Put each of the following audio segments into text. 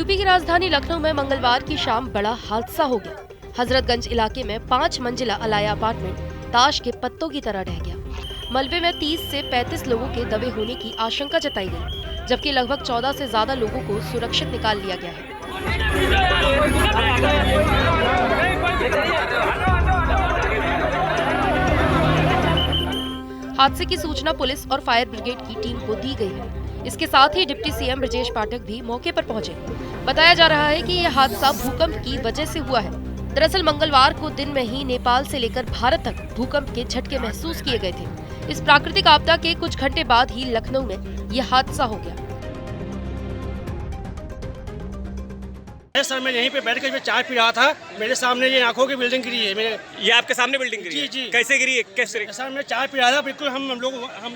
UP की राजधानी लखनऊ में मंगलवार की शाम बड़ा हादसा हो गया। हजरतगंज इलाके में 5 मंजिला अलाया अपार्टमेंट ताश के पत्तों की तरह ढह गया। मलबे में 30 से 35 लोगों के दबे होने की आशंका जताई गई, जबकि लगभग 14 से ज्यादा लोगों को सुरक्षित निकाल लिया गया है। हादसे की सूचना पुलिस और फायर ब्रिगेड की टीम को दी गई है। इसके साथ ही डिप्टी सीएम ब्रजेश पाठक भी मौके पर पहुंचे। बताया जा रहा है कि यह हादसा भूकंप की वजह से हुआ है। दरअसल मंगलवार को दिन में ही नेपाल से लेकर भारत तक भूकंप के झटके महसूस किए गए थे। इस प्राकृतिक आपदा के कुछ घंटे बाद ही लखनऊ में यह हादसा हो गया। सर मैं यहीं पे बैठ कर चाय पी रहा था, मेरे सामने ये आंखों की बिल्डिंग गिरी है। ये आपके सामने बिल्डिंग गिरी है? जी। कैसे गिरी है? कैसे? सर मैं चाय पी रहा था, बिल्कुल हम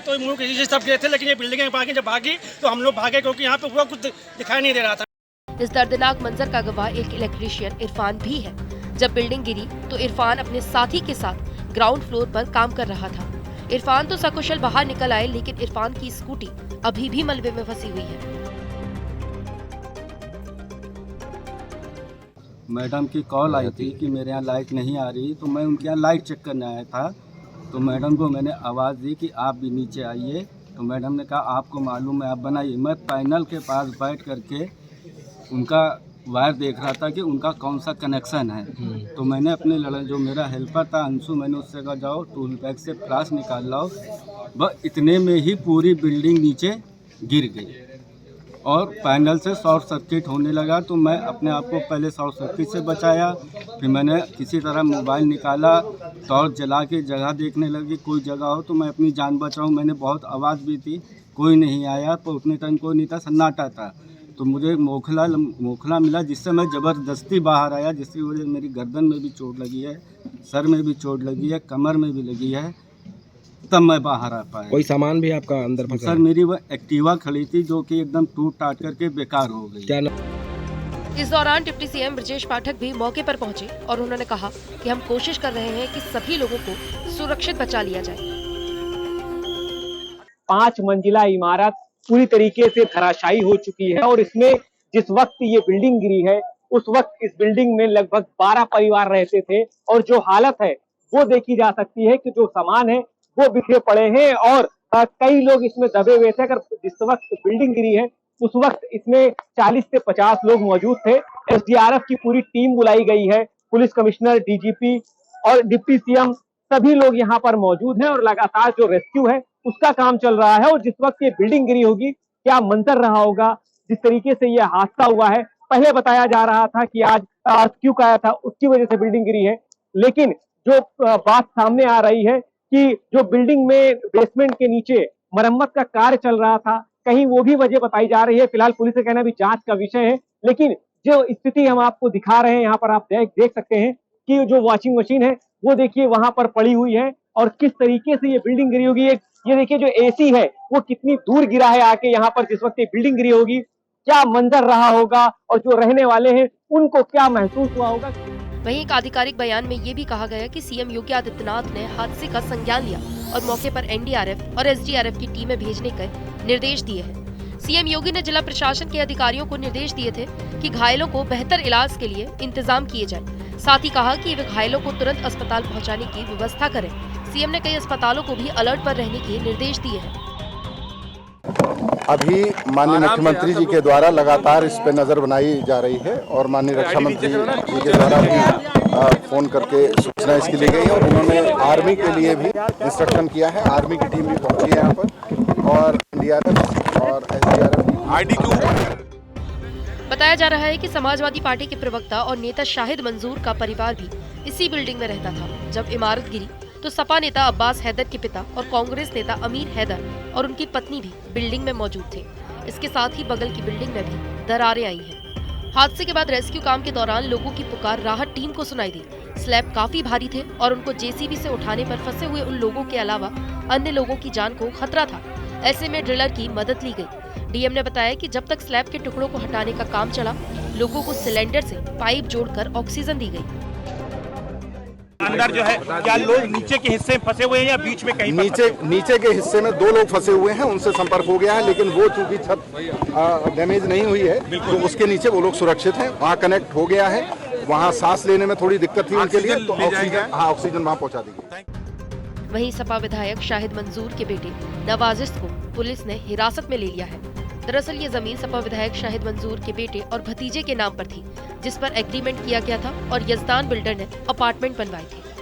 तो मुँह किसी से सब गए थे, लेकिन ये बिल्डिंग भागी, जब भागी तो हम लोग भागे क्योंकि यहाँ पे पूरा कुछ दिखाई नहीं दे रहा था। इस दर्दनाक मंजर का गवाह एक इलेक्ट्रीशियन इरफान भी है। जब बिल्डिंग गिरी तो इरफान अपने साथी के साथ ग्राउंड फ्लोर पर काम कर रहा था। इरफान तो सकुशल बाहर निकल आए, लेकिन इरफान की स्कूटी अभी भी मलबे में फंसी हुई है। मैडम की कॉल आई थी कि मेरे यहाँ लाइट नहीं आ रही, तो मैं उनके यहाँ लाइट चेक करने आया था। तो मैडम को मैंने आवाज़ दी कि आप भी नीचे आइए। तो मैडम ने कहा आपको मालूम है, आप बनाइए। मैं पैनल के पास बैठ करके उनका वायर देख रहा था कि उनका कौन सा कनेक्शन है। तो मैंने अपने जो मेरा हेल्पर था अंशु, मैंने उससे कहा जाओ टूल बैग से फ्लाश निकाल लाओ। बस इतने में ही पूरी बिल्डिंग नीचे गिर गई और पैनल से शॉर्ट सर्किट होने लगा। तो मैं अपने आप को पहले शॉर्ट सर्किट से बचाया, फिर मैंने किसी तरह मोबाइल निकाला, टॉर्च जला के जगह देखने लगी, कोई जगह हो तो मैं अपनी जान बचाऊं। मैंने बहुत आवाज़ भी दी, कोई नहीं आया। तो उतने टाइम कोई नहीं था, सन्नाटा था। तो मुझे मोखला मिला, जिससे मैं ज़बरदस्ती बाहर आया, जिसकी वजह मेरी गर्दन में भी चोट लगी है, सर में भी चोट लगी है, कमर में भी लगी है, तब मैं बाहर आ पाया। कोई सामान भी आपका अंदर फंसा? सर मेरी वो एक्टिवा खड़ी थी जो कि एकदम टूट टाट करके बेकार हो गई। क्या इस दौरान डिप्टी सीएम ब्रजेश पाठक भी मौके पर पहुंचे और उन्होंने कहा कि हम कोशिश कर रहे हैं कि सभी लोगों को सुरक्षित बचा लिया जाए। 5 मंजिला इमारत पूरी तरीके से धराशायी हो चुकी है और इसमें जिस वक्त ये बिल्डिंग गिरी है उस वक्त इस बिल्डिंग में लगभग 12 परिवार रहते थे और जो हालत है वो देखी जा सकती है कि जो सामान है वो बिखरे पड़े हैं और कई लोग इसमें दबे हुए थे। अगर जिस वक्त बिल्डिंग गिरी है उस वक्त इसमें 40 से 50 लोग मौजूद थे। एसडीआरएफ की पूरी टीम बुलाई गई है, पुलिस कमिश्नर, डीजीपी और डिप्टी सीएम सभी लोग यहाँ पर मौजूद हैं और लगातार जो रेस्क्यू है उसका काम चल रहा है। और जिस वक्त ये बिल्डिंग गिरी होगी क्या मंजर रहा होगा, जिस तरीके से ये हादसा हुआ है। पहले बताया जा रहा था कि आज क्यों आया था, उसकी वजह से बिल्डिंग गिरी है, लेकिन जो बात सामने आ रही है कि जो बिल्डिंग में बेसमेंट के नीचे मरम्मत का कार्य चल रहा था, कहीं वो भी वजह बताई जा रही है। फिलहाल पुलिस का कहना भी जांच का विषय है, लेकिन जो स्थिति हम आपको दिखा रहे हैं यहाँ पर आप देख सकते हैं कि जो वॉशिंग मशीन है वो देखिए वहां पर पड़ी हुई है और किस तरीके से ये बिल्डिंग गिरी होगी। ये देखिए जो एसी है वो कितनी दूर गिरा है आके यहाँ पर, जिस वक्त ये बिल्डिंग गिरी होगी क्या मंजर रहा होगा और जो रहने वाले हैं उनको क्या महसूस हुआ होगा। वहीं एक आधिकारिक बयान में ये भी कहा गया कि सीएम योगी आदित्यनाथ ने हादसे का संज्ञान लिया और मौके पर एनडीआरएफ और एसडीआरएफ की टीमें भेजने के निर्देश दिए हैं। सीएम योगी ने जिला प्रशासन के अधिकारियों को निर्देश दिए थे कि घायलों को बेहतर इलाज के लिए इंतजाम किए जाए। साथ ही कहा कि वे घायलों को तुरंत अस्पताल पहुंचाने की व्यवस्था करें। सीएम ने कई अस्पतालों को भी अलर्ट पर रहने के निर्देश दिए हैं। अभी माननीय मुख्यमंत्री जी के द्वारा लगातार इस पे नज़र बनाई जा रही है और माननीय रक्षा मंत्री जी के द्वारा भी फ़ोन करके सूचना इसकी ली गई और उन्होंने आर्मी के लिए भी इंस्ट्रक्शन किया है। आर्मी की टीम भी पहुंची है यहाँ पर और एनडीआरएफ और एसडीआरएफ। बताया जा रहा है कि समाजवादी पार्टी के प्रवक्ता और नेता शाहिद मंजूर का परिवार भी इसी बिल्डिंग में रहता था। जब इमारत गिरी तो सपा नेता अब्बास हैदर के पिता और कांग्रेस नेता अमीर हैदर और उनकी पत्नी भी बिल्डिंग में मौजूद थे। इसके साथ ही बगल की बिल्डिंग में भी दरारें आई हैं। हादसे के बाद रेस्क्यू काम के दौरान लोगों की पुकार राहत टीम को सुनाई दी। स्लैब काफी भारी थे और उनको जेसीबी से उठाने पर फंसे हुए उन लोगों के अलावा अन्य लोगों की जान को खतरा था। ऐसे में ड्रिलर की मदद ली गई। डीएम ने बताया कि जब तक स्लैब के टुकड़ों को हटाने का काम चला, लोगों को सिलेंडर से पाइप जोड़कर ऑक्सीजन दी गई। अंदर जो है क्या लोग नीचे के हिस्से में फंसे हुए हैं या बीच में कहीं नीचे के हिस्से में 2 लोग फंसे हुए हैं, उनसे संपर्क हो गया है, लेकिन वो चूंकि छत डैमेज नहीं हुई है तो उसके नीचे वो लोग सुरक्षित हैं, वहाँ कनेक्ट हो गया है। वहाँ सांस लेने में थोड़ी दिक्कत थी उनके लिए, तो ऑक्सीजन वहाँ पहुँचा दी गई। वहीं सपा विधायक शाहिद मंजूर के बेटे नवाजिश को पुलिस ने हिरासत में ले लिया है। दरअसल ये जमीन सपा विधायक शाहिद मंजूर के बेटे और भतीजे के नाम पर थी, जिस पर एग्रीमेंट किया गया था और यजदान बिल्डर ने अपार्टमेंट बनवाए थे।